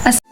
अस्सलाम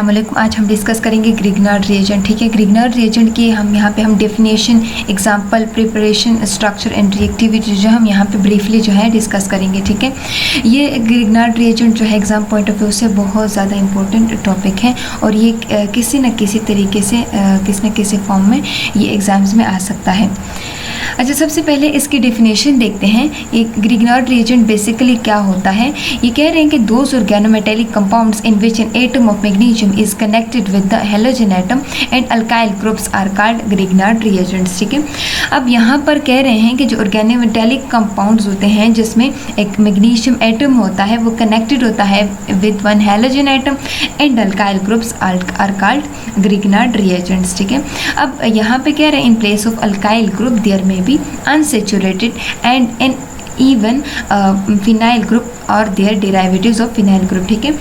वालेकुम। आज हम डिस्कस करेंगे ग्रिग्नार्ड रिएजेंट। ठीक है, ग्रिग्नार्ड रिएजेंट की हम यहाँ पे definition, example, preparation, structure and reactivity जो हम यहाँ पे ब्रीफली जो है डिस्कस करेंगे। ठीक है, ये ग्रिग्नार्ड रिएजेंट जो है एग्जाम पॉइंट ऑफ व्यू से बहुत ज़्यादा इंपॉर्टेंट टॉपिक है और ये किसी न किसी तरीके से किसी न किसी फॉर्म में ये एग्ज़ाम्स में आ सकता है। अच्छा, सबसे पहले इसकी डेफिनेशन देखते हैं। एक ग्रिग्नार्ड रिएजेंट बेसिकली क्या होता है। ये कह रहे हैं कि those organometallic compounds in which an atom of magnesium is connected with the halogen atom and alkyl groups are called Grignard reagents. ठीक है, अब यहाँ पर कह रहे हैं कि जो ऑर्गेनोमेटेलिक कंपाउंड्स होते हैं जिसमें एक मैग्नीशियम एटम होता है वो कनेक्टेड होता है with one halogen atom and alkyl groups are called Grignard reagents. ठीक है, अब यहाँ पे कह रहे हैं in place of alkyl group there may be unsaturated and an even phenyl group और their derivatives of phenyl group. ठीक है,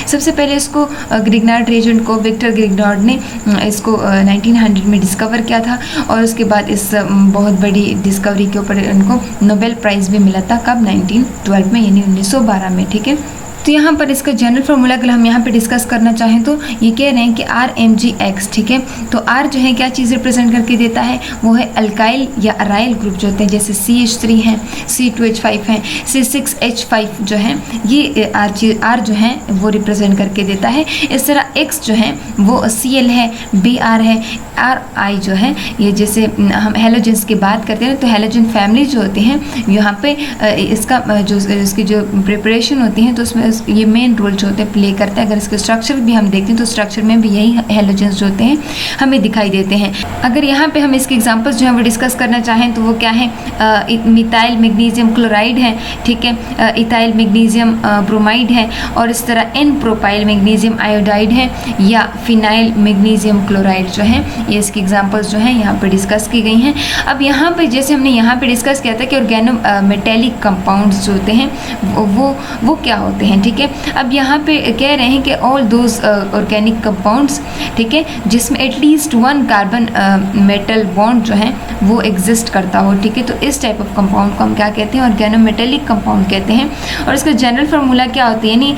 सबसे पहले इसको ग्रिग्नार्ड रिएजेंट को विक्टर ग्रिग्नार्ड ने इसको 1900 में डिस्कवर किया था और उसके बाद इस बहुत बड़ी डिस्कवरी के ऊपर इनको नोबेल प्राइज़ भी मिला था। कब? 1912 में, यानी 1912 में। ठीक है, तो यहाँ पर इसका जनरल फार्मूला अगर हम यहाँ पे डिस्कस करना चाहें तो ये कह रहे हैं कि RMgX। ठीक है, तो R जो है क्या चीज़ रिप्रेजेंट करके देता है, वो है अल्काइल या अराइल ग्रुप जो होते हैं, जैसे CH3 हैं, C2H5 हैं, C6H5 जो है, ये R जो है वो रिप्रेजेंट करके देता है। इस तरह X जो है वो Cl है, Br है, Ri जो है ये जैसे हम हेलोजेंस की बात करते हैं तो हेलोजन फैमिली जो होती हैं यहाँ पे इसका जो इसकी जो प्रिपरेशन होती है तो उसमें ये मेन रोल जो होते हैं प्ले करते हैं। अगर इसके स्ट्रक्चर भी हम देखते हैं तो स्ट्रक्चर में भी यही हेलोजेंस जो होते हैं हमें दिखाई देते हैं। अगर यहाँ पे हम इसके एग्जांपल्स जो है वो डिस्कस करना चाहें तो वो क्या है, मिथाइल मैग्नीशियम क्लोराइड है। ठीक है, इथाइल मैग्नीशियम ब्रोमाइड है और इस तरह एन प्रोपाइल मैग्नीशियम आयोडाइड है या फिनाइल मैग्नीशियम क्लोराइड जो है, ये इसकी एग्जांपल्स जो हैं यहाँ पे डिस्कस की गई हैं। अब यहाँ पे जैसे हमने यहाँ पे डिस्कस किया था कि ऑर्गेनोमेटेलिक कंपाउंड्स जो होते हैं वो क्या होते हैं। ठीक है, अब यहाँ पे कह रहे हैं कि ऑल दोज ऑर्गेनिक कंपाउंड्स, ठीक है, जिसमें at least one carbon metal bond जो है वो एग्जिस्ट करता हो। ठीक है, तो इस टाइप ऑफ कंपाउंड को हम क्या कहते हैं, ऑर्गेनोमेटेलिक कंपाउंड कहते हैं। और इसका जनरल फार्मूला क्या होती है, यानी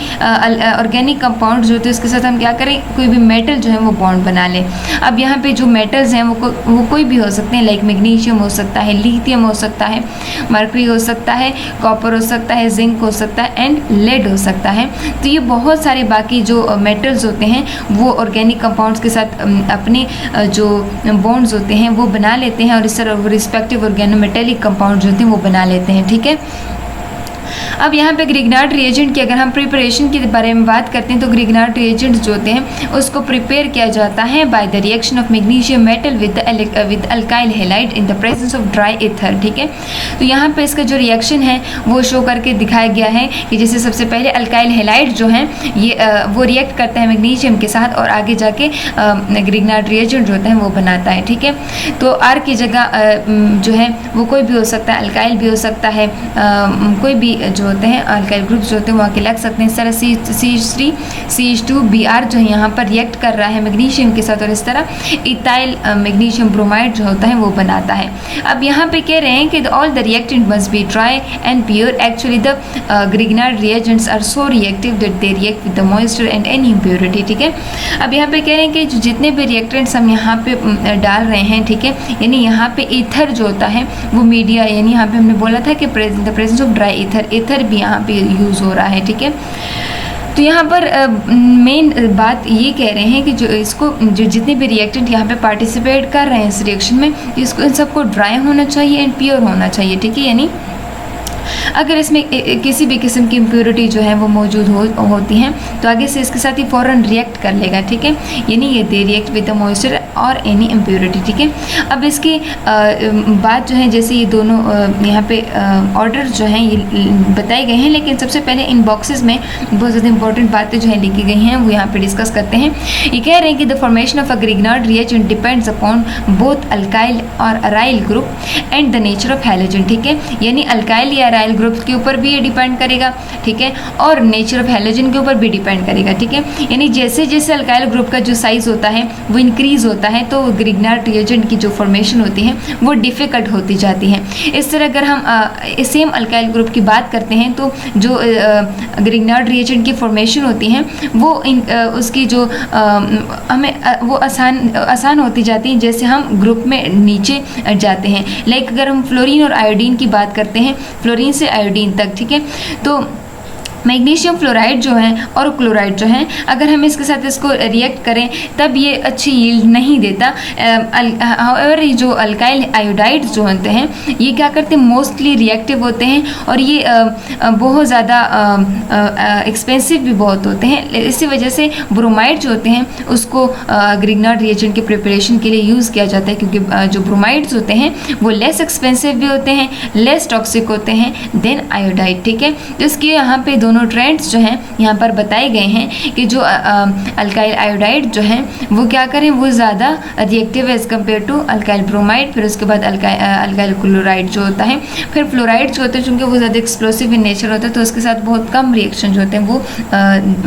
ऑर्गेनिक कंपाउंड जो होते हैं उसके साथ हम क्या करें, कोई भी मेटल जो है वो बॉन्ड बना लें। अब यहाँ पे जो मेटल्स हैं वो कोई भी हो सकते हैं, लाइक मैग्नीशियम हो सकता है, लिथियम हो सकता है, मर्क्यूरी हो सकता है, कॉपर हो सकता है, जिंक हो सकता है एंड लेड हो सकता है। तो ये बहुत सारे बाकी जो मेटल्स होते हैं वो ऑर्गेनिक कंपाउंड्स के साथ अपने जो बॉन्ड्स होते हैं वो बना लेते हैं और इस तरह रिस्पेक्टिव ऑर्गेनोमेटेलिक कंपाउंड जो होते हैं वो बना लेते हैं। ठीक है, अब यहाँ पे ग्रिग्नार्ड रिएजेंट की अगर हम प्रिपरेशन के बारे में बात करते हैं तो ग्रिग्नार्ड रिएजेंट जो होते हैं उसको प्रिपेयर किया जाता है by the reaction of magnesium metal with alkyl halide in the presence of dry ether. ठीक है, तो यहाँ पे इसका जो रिएक्शन है वो शो करके दिखाया गया है कि जैसे सबसे पहले अल्काइल हैलाइड जो है ये वो रिएक्ट करता है मैग्नीशियम के साथ और आगे जाके ग्रिग्नार्ड रिएजेंट जो होता है वो बनाता है। ठीक है, तो आर की जगह जो है वो कोई भी हो सकता है, अल्काइल भी हो सकता है, कोई भी जो होते हैं अल्काइल ग्रुप्स जो होते हैं वो आके लग सकते हैं। इस तरह CH3 CH2 Br जो है यहाँ पर रिएक्ट कर रहा है मैग्नीशियम के साथ और इस तरह इथाइल मैग्नीशियम ब्रोमाइड जो होता है वो बनाता है। अब यहाँ पे कह रहे हैं कि all the reactant must be dry and pure. Actually the Grignard reagents are so reactive that they react with the moisture and any impurity. ठीक है, अब यहाँ पे कह रहे हैं कि जितने भी रिएक्टेंट्स हम यहाँ पे डाल रहे हैं, ठीक है, यानी यहाँ पे ईथर जो होता है वो मीडिया, यानी यहाँ पे हमने बोला था कि the presence of dry ether भी यहाँ पे यूज़ हो रहा है। ठीक है, तो यहाँ पर मेन बात ये कह रहे हैं कि जो इसको जो जितने भी रिएक्टेंट यहाँ पे पार्टिसिपेट कर रहे हैं इस रिएक्शन में, इसको इन सबको ड्राई होना चाहिए एंड प्योर होना चाहिए। ठीक है, यानी अगर इसमें किसी भी किस्म की इम्प्योरिटी जो है वो मौजूद होती हैं तो आगे से इसके साथ ही फ़ौरन रिएक्ट कर लेगा। ठीक है, यानी ये दे रिएक्ट विद द मॉइस्चर और एनी इम्प्योरिटी। ठीक है, अब इसकी बात जो है जैसे ये दोनों यहाँ पे ऑर्डर जो हैं ये बताए गए हैं, लेकिन सबसे पहले इन बॉक्सेस में बहुत ज़्यादा इंपॉर्टेंट बातें जो है लिखी गई हैं वो यहाँ पे डिस्कस करते हैं। ये कह रहे हैं कि the formation of a Grignard reagent depends upon both alkyl और aryl group and the nature of halogen. ठीक है, यानी अल्काइल या अराइल ग्रुप के ऊपर भी ये डिपेंड करेगा, ठीक है, और नेचर ऑफ हैलोजन के ऊपर भी डिपेंड करेगा, ठीक है। यानी जैसे जैसे अल्काइल ग्रुप का जो साइज़ होता है वो इंक्रीज़ होता है तो ग्रिग्नार्ड रिएजेंट की जो फॉर्मेशन होती है वो डिफ़िकल्ट होती जाती है। इस तरह अगर हम सेम अल्काइल ग्रुप की बात करते हैं तो जो ग्रिग्नार्ड रिएजेंट की फॉर्मेशन होती हैं वो उसकी जो हमें वो आसान होती जाती है जैसे हम ग्रुप में नीचे जाते हैं। लाइक अगर हम फ्लोरीन और आयोडीन की बात करते हैं, फ्लोरीन से आयोडीन तक, ठीक है, तो मैग्नीशियम फ्लोराइड जो है और क्लोराइड जो है अगर हम इसके साथ इसको रिएक्ट करें तब ये अच्छी यील्ड नहीं देता। और ये जो अल्काइल आयोडाइड्स जो होते हैं ये क्या करते हैं, मोस्टली रिएक्टिव होते हैं और ये बहुत ज़्यादा एक्सपेंसिव भी बहुत होते हैं। इसी वजह से ब्रोमाइड जो होते हैं उसको ग्रिग्नार्ड रिएजेंट के प्रिपरेशन के लिए यूज़ किया जाता है, क्योंकि जो ब्रोमाइड्स होते हैं वो लेस एक्सपेंसिव भी होते हैं, लेस टॉक्सिक होते हैं देन आयोडाइड, ठीक है। तो इसके यहाँ पे दोनों ट्रेंड्स जो हैं यहाँ पर बताए गए हैं कि जो अल्काइल आयोडाइड जो है वो क्या करें, वो ज़्यादा reactive as compare to alkyl bromide. फिर उसके बाद अल्काइल क्लोराइड जो होता है, फिर फ्लोराइड जो होते हैं चूँकि वो ज़्यादा एक्सप्लोसिव इन नेचर होता है तो उसके साथ बहुत कम रिएक्शन जो होते हैं वो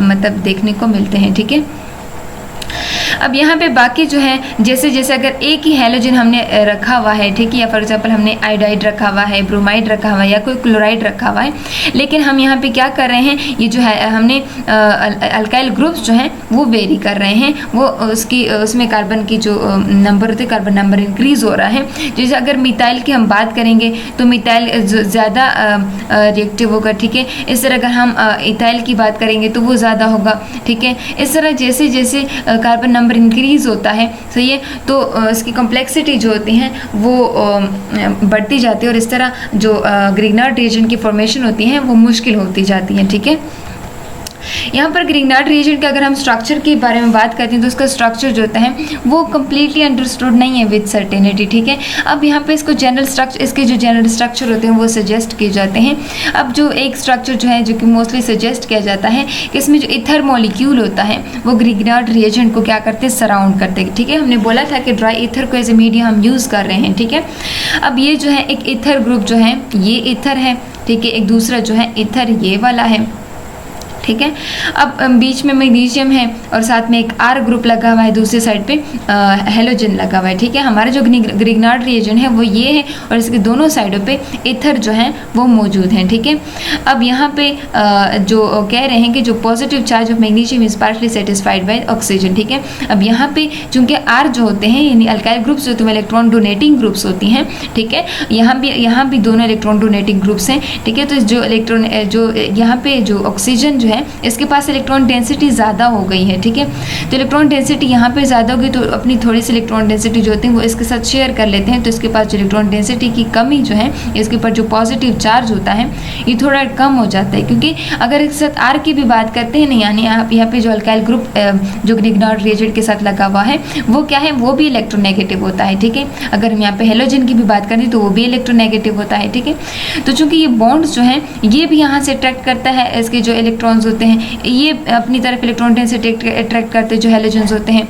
मतलब देखने को मिलते हैं, ठीक है। अब यहाँ पे बाकी जो है जैसे जैसे अगर एक ही हैलोजन हमने रखा हुआ है, ठीक है, या फॉर एग्जांपल हमने आयोडाइड रखा हुआ है, ब्रोमाइड रखा हुआ है या कोई क्लोराइड रखा हुआ है, लेकिन हम यहाँ पे क्या कर रहे हैं, ये जो है हमने अल्काइल ग्रुप्स जो हैं वो वेरी कर रहे हैं, वो उसमें कार्बन की जो नंबर होते हैं, कार्बन नंबर इंक्रीज़ हो रहा है। जैसे अगर मिथाइल की हम बात करेंगे तो मिथाइल ज़्यादा रिएक्टिव होगा, ठीक है। इस तरह अगर हम इथाइल की बात करेंगे तो वो ज़्यादा होगा, ठीक है। इस तरह जैसे जैसे कार्बन नंबर इंक्रीज़ होता है, सही है, तो इसकी कॉम्प्लेक्सिटी जो होती हैं वो बढ़ती जाती है और इस तरह जो ग्रिग्नार्ड रिएजेंट की फॉर्मेशन होती हैं वो मुश्किल होती जाती हैं, ठीक है। यहाँ पर ग्रिग्नार्ड रिएजेंट के अगर हम स्ट्रक्चर के बारे में बात करते हैं तो उसका स्ट्रक्चर जो होता है वो कम्प्लीटली अंडरस्टूड नहीं है विद सर्टेनिटी, ठीक है। अब यहाँ पे इसको जनरल स्ट्रक्चर, इसके जो जनरल स्ट्रक्चर होते हैं वो सजेस्ट किए जाते हैं। अब जो एक स्ट्रक्चर जो है जो कि मोस्टली सजेस्ट किया जाता है कि इसमें जो इथर मॉलिक्यूल होता है वो ग्रिग्नार्ड रिएजेंट को क्या करते हैं, सराउंड करते हैं, ठीक है। हमने बोला था कि ड्राई इथर को एज ए मीडियम हम यूज़ कर रहे हैं, ठीक है। अब ये जो है एक इथर ग्रुप जो है ये इथर है, ठीक है, एक दूसरा जो है इथर ये वाला है, ठीक है। अब बीच में मैग्नीशियम है और साथ में एक आर ग्रुप लगा हुआ है, दूसरी साइड पे हेलोजन लगा हुआ है, ठीक है। हमारा जो ग्रिग्नार्ड रिएजेंट है वो ये है और इसके दोनों साइडों पे इथर जो है वो मौजूद हैं, ठीक है। अब यहाँ पे जो कह रहे हैं कि जो positive charge of magnesium is partly satisfied by oxygen, ठीक है। अब यहाँ पे चूँकि आर जो होते हैं यानी अल्काइल ग्रुप्स होते हैं इलेक्ट्रॉन डोनेटिंग ग्रुप्स होती हैं, ठीक है। यहाँ भी दोनों इलेक्ट्रॉन डोनेटिंग ग्रुप्स हैं, ठीक है। तो जो इलेक्ट्रॉन जो यहाँ पे जो ऑक्सीजन जो है इसके पास इलेक्ट्रॉन डेंसिटी ज़्यादा हो गई है, ठीक है। तो इलेक्ट्रॉन डेंसिटी यहाँ पे ज़्यादा होगी तो अपनी थोड़ी सी इलेक्ट्रॉन डेंसिटी जो होती है वो इसके साथ शेयर कर लेते हैं, तो इसके पास जो इलेक्ट्रॉन डेंसिटी की कमी जो है, इसके ऊपर जो पॉजिटिव चार्ज होता है ये थोड़ा कम हो जाता है। क्योंकि अगर इसके साथ आर की भी बात करते हैं ना, यानी यहाँ पे जो अल्काइल ग्रुप जो ग्रिग्नार्ड रिएजेंट के साथ लगा हुआ है वो क्या है, वो भी इलेक्ट्रोनेगेटिव होता है, ठीक है। अगर हम यहाँ पे हेलोजन की भी बात करें तो वो भी इलेक्ट्रोनेगेटिव होता है, ठीक है। तो चूँकि ये बॉन्ड्स जो हैं ये भी यहाँ से अट्रैक्ट करता है, इसके जो इलेक्ट्रॉन्स होते हैं ये अपनी तरफ इलेक्ट्रॉन डेंसिटी अट्रैक्ट करते हैं जो हेलोजन्स होते हैं,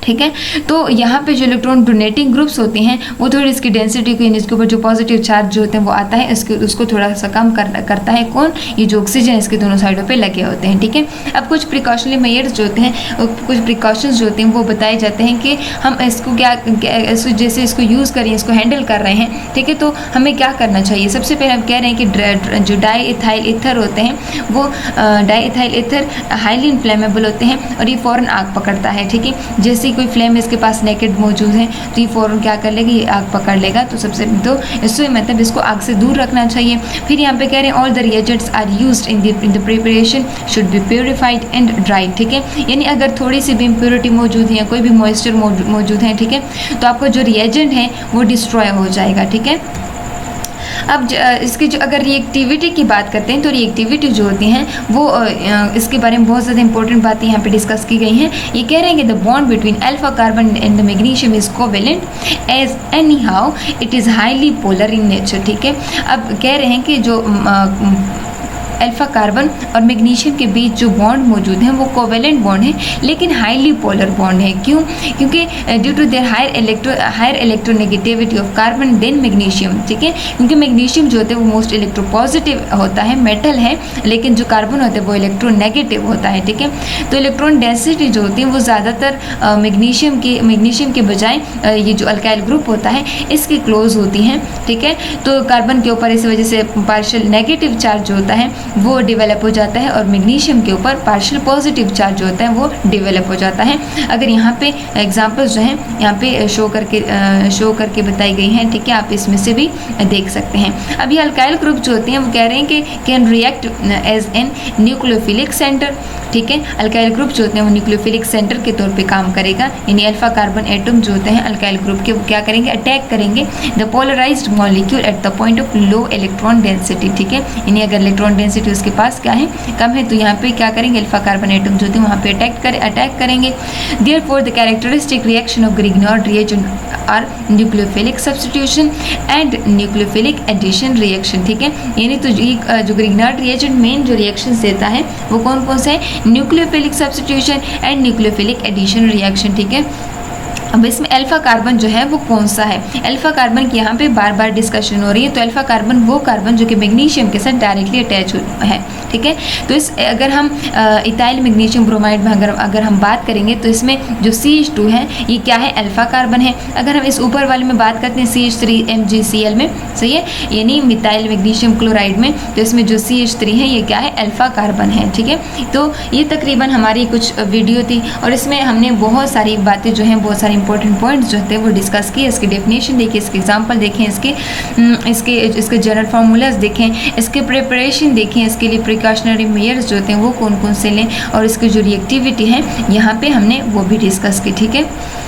ठीक है। तो यहाँ पे जो इलेक्ट्रॉन डोनेटिंग ग्रुप्स होती हैं वो थोड़ी इसकी डेंसिटी को, इसके ऊपर जो पॉजिटिव चार्ज जो होते हैं वो आता है, उसको थोड़ा सा कम करता है कौन, ये जो ऑक्सीजन इसके दोनों साइडों पे लगे होते हैं, ठीक है। अब कुछ प्रिकॉशनरी मेजर्स जो होते हैं, कुछ प्रिकॉशंस जो होते हैं वो बताए जाते हैं कि हम इसको जैसे इसको यूज़ करें, इसको हैंडल कर रहे हैं, ठीक है। तो हमें क्या करना चाहिए, सबसे पहले हम कह रहे हैं कि जो डाई इथाइल ईथर होते हैं वो di ethyl ether highly inflammable होते हैं और ये फ़ौरन आग पकड़ता है, ठीक है। जैसे कोई फ्लेम इसके पास नेकेड मौजूद है तो ये फ़ौरन क्या कर लेगा, ये आग पकड़ लेगा। तो सबसे तो इससे मतलब इसको आग से दूर रखना चाहिए। फिर यहाँ पे कह रहे हैं all the reagents are used in the preparation should be purified and dried, ठीक है। यानी अगर थोड़ी सी भी इम्प्योरिटी मौजूद है या कोई भी मॉइस्चर मौजूद है, ठीक है, तो आपका जो रिएजेंट है वो डिस्ट्रॉय हो जाएगा, ठीक है। अब इसकी जो अगर रिएक्टिविटी की बात करते हैं तो रिएक्टिविटी जो होती हैं वो इसके बारे में बहुत ज़्यादा इंपॉर्टेंट बातें यहाँ पे डिस्कस की गई हैं। ये कह रहे हैं कि the bond between alpha carbon and the magnesium is covalent as anyhow it is highly polar in nature, ठीक है। अब कह रहे हैं कि जो अल्फा कार्बन और मैग्नीशियम के बीच जो बॉन्ड मौजूद हैं वो कोवेलेंट बॉन्ड है, लेकिन हाईली पोलर बॉन्ड है। क्यों? क्योंकि due to their higher electronegativity of carbon than magnesium, ठीक है, क्योंकि मैग्नीशियम जो होता है वो मोस्ट इलेक्ट्रोपॉजिटिव होता है, मेटल है, लेकिन जो कार्बन होता है वो इलेक्ट्रोनेगेटिव होता है, ठीक है। तो इलेक्ट्रॉन डेंसिटी जो होती है वो ज़्यादातर मैग्नीशियम के बजाय ये जो अल्काइल ग्रुप होता है इसके क्लोज होती हैं, ठीक है। तो कार्बन के ऊपर इस वजह से पार्शियल नेगेटिव चार्ज जो होता है वो डेवलप हो जाता है, और मैग्नीशियम के ऊपर पार्शियल पॉजिटिव चार्ज जो होता है वो डेवलप हो जाता है। अगर यहाँ पे एग्जांपल्स जो हैं यहाँ पे शो करके बताई गई हैं, ठीक है, आप इसमें से भी देख सकते हैं। अब ये अल्काइल ग्रुप जो होते हैं वो कह रहे हैं कि can react as an nucleophilic centre, ठीक है। अल्काइल ग्रुप जो होते हैं वो न्यूक्लियोफिलिक सेंटर के तौर पे काम करेगा, यानी अल्फा कार्बन एटम जो होते हैं अल्काइल ग्रुप के वो क्या करेंगे, अटैक करेंगे the polarised molecule at the point of low electron density, ठीक है। यानी अगर इलेक्ट्रॉन डेंसिटी उसके पास क्या है, कम है, तो यहाँ पे क्या करेंगे, अल्फा कार्बन एटम जो होते हैं वहाँ पे अटैक करेंगे। Therefore the characteristic reaction of Grignard reagent are nucleophilic substitution and nucleophilic addition reaction, ठीक है। यानी तो जो ग्रिग्नॉर्ड रिएजेंट मेन जो रिएक्शंस देता है वो कौन कौन से हैं, nucleophilic substitution and nucleophilic addition reaction, ठीक है। अब इसमें अल्फा कार्बन जो है वो कौन सा है, अल्फा कार्बन की यहाँ पे बार बार डिस्कशन हो रही है। तो अल्फा कार्बन वो कार्बन जो कि मैग्नीशियम के साथ डायरेक्टली अटैच है, ठीक है। तो इस अगर हम इथाइल मैग्नीशियम ब्रोमाइड में अगर हम बात करेंगे तो इसमें जो CH2 है ये क्या है, अल्फा कार्बन है। अगर हम इस ऊपर वाले में बात करते हैं CH3MgCl में, सही है, यानी मिथाइल मैग्नीशियम क्लोराइड में, तो इसमें जो CH3 है ये क्या है, अल्फा कार्बन है, ठीक है। तो ये तकरीबन हमारी कुछ वीडियो थी और इसमें हमने बहुत सारी बातें जो हैं, बहुत सारी इंपॉर्टेंट पॉइंट्स जो थे वो डिस्कस किए। इसकी डेफिनेशन देखिए, इसके एग्जांपल देखें, इसके जनरल फार्मूलाज देखें, इसके प्रिपरेशन देखें, इसके लिए प्रिकॉशनरी मेयर्स जो होते हैं वो कौन कौन से लें, और इसकी जो रिएक्टिविटी है यहाँ पे हमने वो भी डिस्कस की, ठीक है।